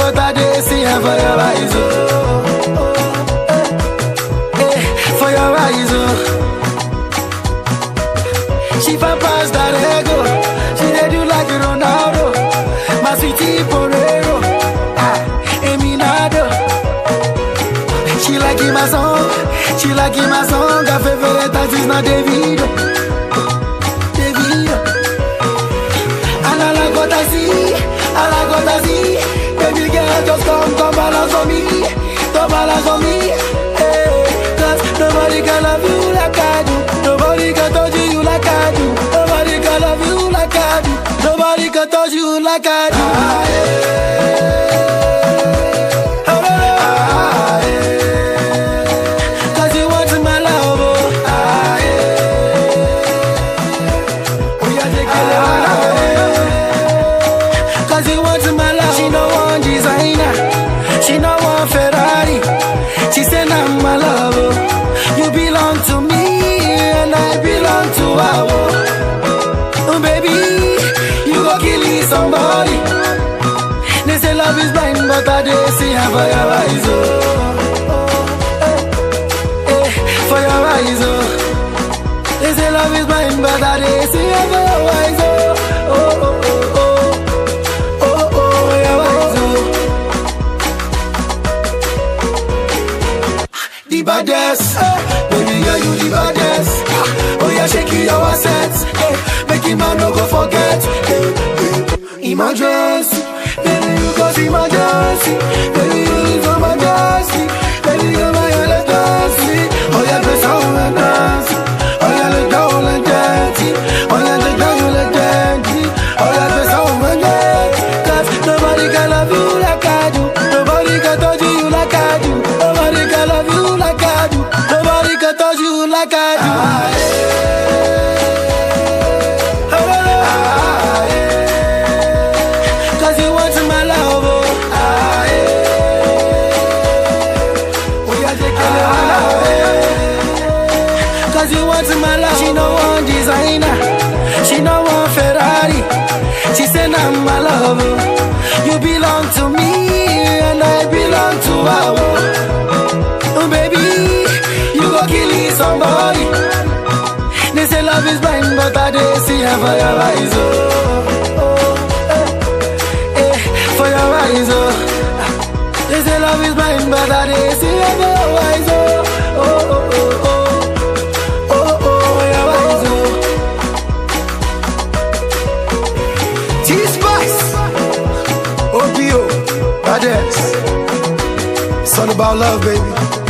but I did see her for your eyes, for your eyes, She fine past that ego. She did you like Ronaldo, my sweetie Porero, Eminado. She liking my song, she liking my song. Her favorite artist not Davido, Davido. And I like what I see, I like what I see. Baby girl, just come balance on me, come balance on me. Cause nobody can love you like I do. Nobody can touch you like I do. Nobody can love you like I do. Nobody can touch you like I do. Cause you want my love, Cause you want my love. She no one designer, she no one Ferrari. She said I'm my love. You belong to me and I belong to her. Baby, you go kill somebody. They say love is blind, but I did see her for your eyes, for your eyes, They say love is blind, but I did see her for your eyes, your eyes, The baddest, baby girl, you the baddest. Oh yeah, shake your assets, make him man no go forget. Emergency, baby you cause emergency. Baby you is emergency. Baby you're my emergency. Oh yeah, press on and dance. Oh yeah, let down and dance. Oh yeah, let down and dance. Oh yeah, press on and dance. Cause nobody can love you like I do. Nobody can touch you like I do. Nobody can love you like I do. Nobody can touch you like I do. Cause you want my love, Cause you want my love. She no one designer, she no one Ferrari. She said I'm my love. You belong to me and I belong to her. Baby, you go kill somebody. They say love is blind, but I did see her for your eyes, for your eyes, They say love is blind, but I did see her for your eyes, your eyes, T-Spice, OPO, Baddest. It's all about love, baby.